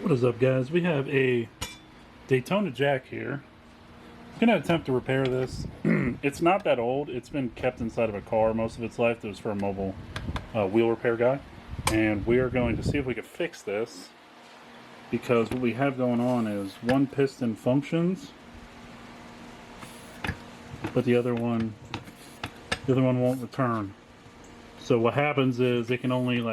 What is up, guys? We have a Daytona jack here. I'm going to attempt to repair this. It's not that old. It's been kept inside of a car most of its life. It was for a mobile wheel repair guy. And we are going to see if we can fix this, because what we have going on is one piston functions, but the other one won't return. So what happens is it can only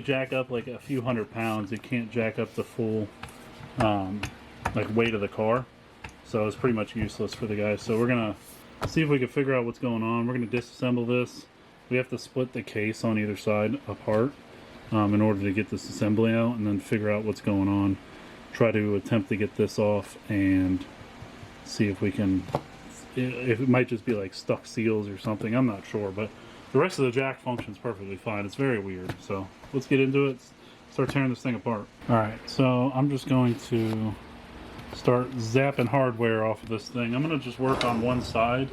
jack up like a few hundred pounds. It can't jack up the full weight of the car, so it's pretty much useless for the guy. So we're gonna see if we can figure out what's going on. We're gonna disassemble this. We have to split the case on either side apart in order to get this assembly out, and then figure out what's going on. Try to attempt to get this off and see if we can. If it might just be like stuck seals or something, I'm not sure, but the rest of the jack functions perfectly fine. It's very weird. So let's get into it. Start tearing this thing apart. Alright, so I'm just going to start zapping hardware off of this thing. I'm going to just work on one side,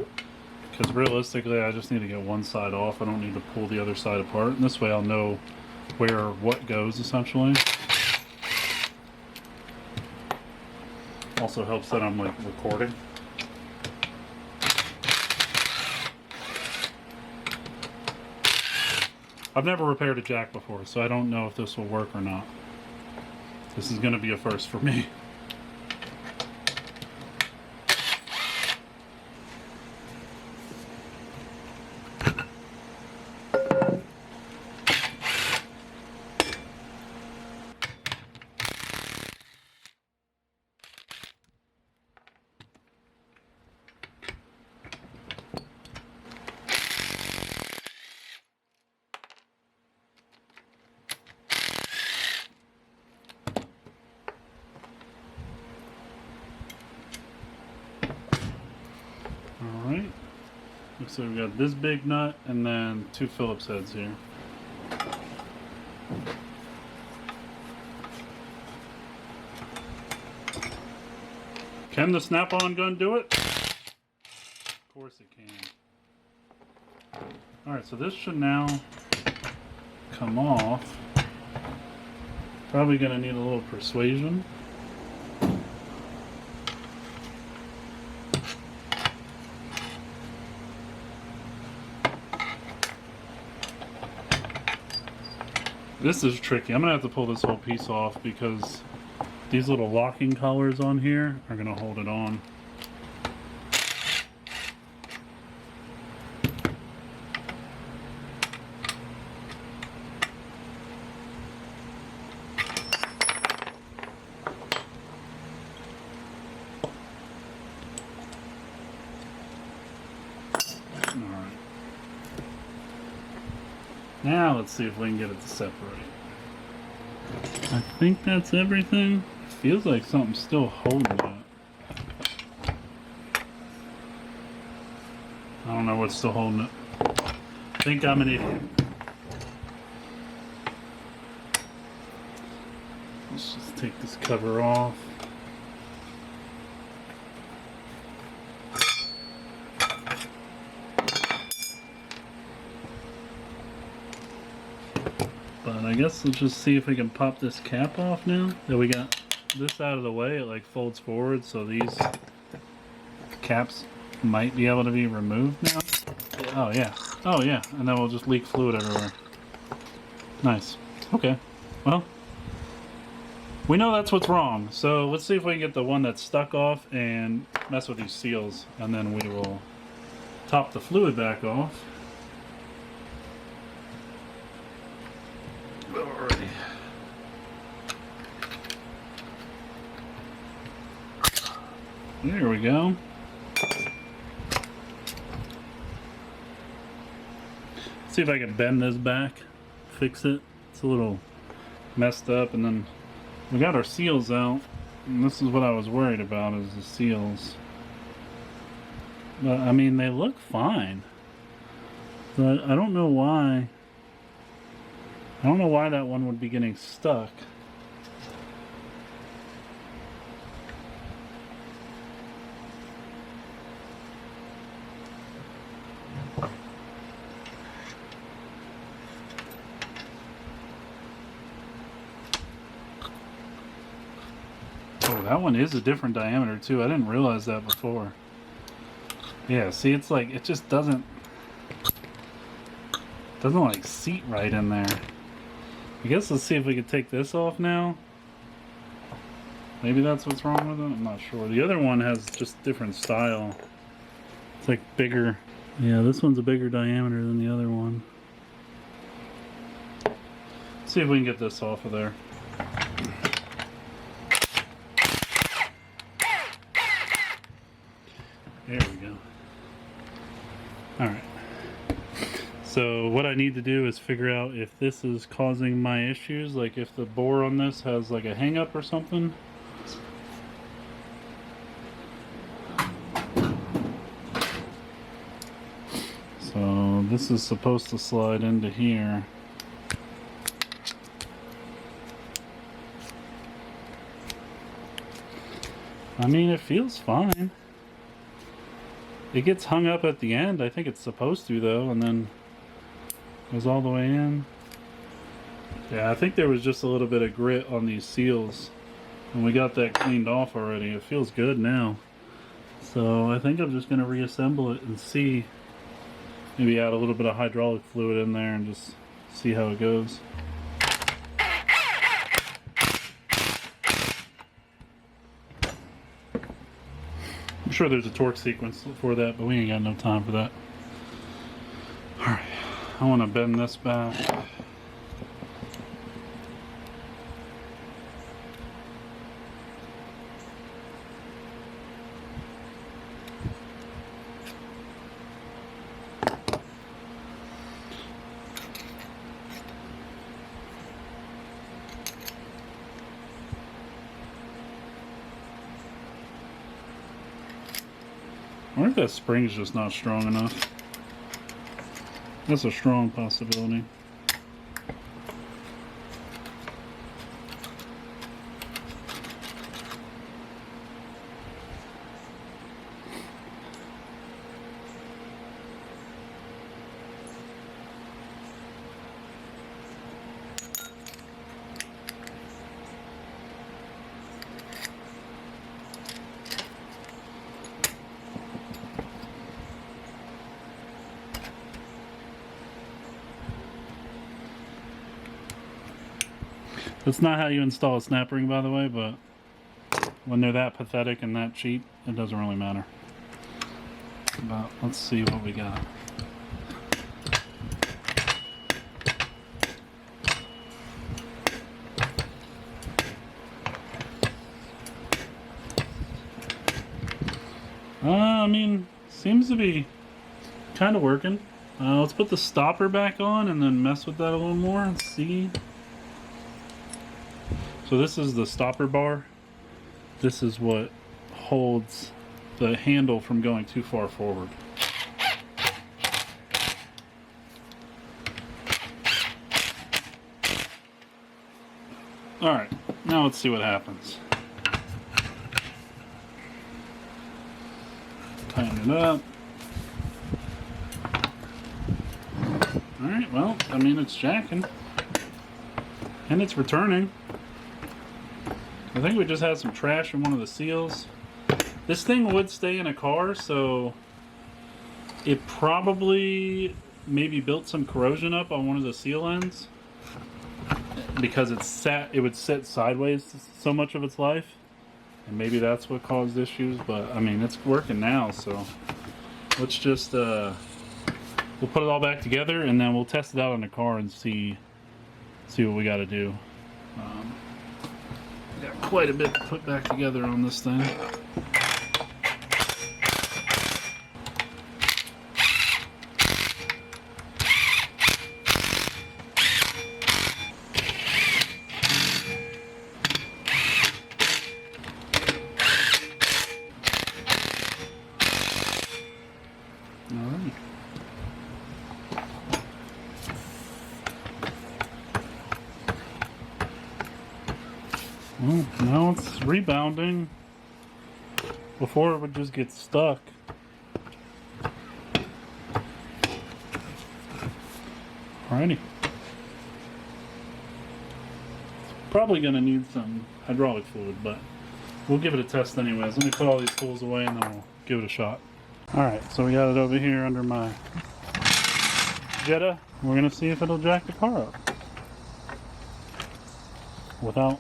because realistically I just need to get one side off. I don't need to pull the other side apart, and this way I'll know where what goes, essentially. Also helps that I'm like recording. I've never repaired a jack before, so I don't know if this will work or not. This is going to be a first for me. Alright, looks like we got this big nut and then two Phillips heads here. Can the snap-on gun do it? Of course it can. Alright, so this should now come off. Probably going to need a little persuasion. This is tricky. I'm going to have to pull this whole piece off, because these little locking collars on here are going to hold it on. Alright. Now let's see if we can get it to separate. I think that's everything. Feels like something's still holding it. I don't know what's still holding it. I think I'm an idiot. Let's just take this cover off. But I guess let's just see if we can pop this cap off now that we got this out of the way. It like folds forward, so these caps might be able to be removed now. Oh yeah, oh yeah, and then we'll just leak fluid everywhere. Nice. Okay, well, we know that's what's wrong, so let's see if we can get the one that's stuck off and mess with these seals, and then we will top the fluid back off. Alrighty. There we go. See if I can bend this back, fix it. It's a little messed up, and then we got our seals out, and this is what I was worried about, is the seals. But I mean, they look fine. But I don't know why. I don't know why that one would be getting stuck. Oh, that one is a different diameter too. I didn't realize that before. Yeah, see, it's like, it just doesn't like seat right in there. I guess let's see if we could take this off now. Maybe that's what's wrong with it, I'm not sure. The other one has just different style. It's like bigger. Yeah, this one's a bigger diameter than the other one. Let's see if we can get this off of there. There we go. Alright. So what I need to do is figure out if this is causing my issues, like if the bore on this has like a hang up or something. So this is supposed to slide into here. I mean, it feels fine. It gets hung up at the end. I think it's supposed to though, and then goes all the way in. Yeah, I think there was just a little bit of grit on these seals, and we got that cleaned off already. It feels good now. So I think I'm just going to reassemble it and see. Maybe add a little bit of hydraulic fluid in there and just see how it goes. I'm sure there's a torque sequence for that, but we ain't got no time for that. Alright, I want to bend this back. I wonder if that spring's just not strong enough. That's a strong possibility. That's not how you install a snap ring, by the way, but when they're that pathetic and that cheap, it doesn't really matter. But let's see what we got. I mean, seems to be kind of working. Let's put the stopper back on and then mess with that a little more and see. So this is the stopper bar. This is what holds the handle from going too far forward. Alright, now let's see what happens. Tighten it up. Alright, well, I mean, it's jacking. And it's returning. I think we just had some trash in one of the seals. This thing would stay in a car, so it probably maybe built some corrosion up on one of the seal ends because it would sit sideways so much of its life, and maybe that's what caused issues. But I mean, it's working now, so let's just we'll put it all back together and then we'll test it out on the car and see what we got to do. Got quite a bit to put back together on this thing. Alright. Well, now it's rebounding. Before it would just get stuck. Alrighty. Probably gonna need some hydraulic fluid, but we'll give it a test anyways. Let me put all these tools away and then we'll give it a shot. Alright, so we got it over here under my Jetta. We're going to see if it'll jack the car up without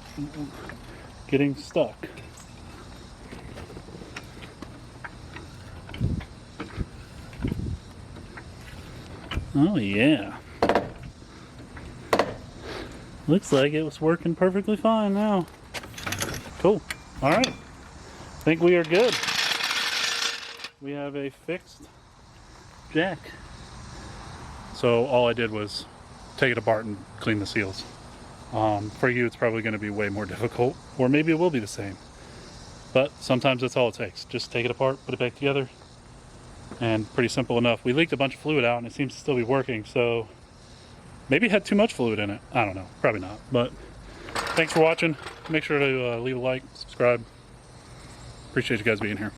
getting stuck. Oh yeah. Looks like it was working perfectly fine now. Cool. Alright. I think we are good. We have a fixed jack. So all I did was take it apart and clean the seals. For you it's probably going to be way more difficult, or maybe it will be the same. But sometimes that's all it takes. Just take it apart, put it back together, and pretty simple enough. We leaked a bunch of fluid out and it seems to still be working, so maybe it had too much fluid in it. I don't know, probably not. But thanks for watching. Make sure to leave a like, subscribe. Appreciate you guys being here.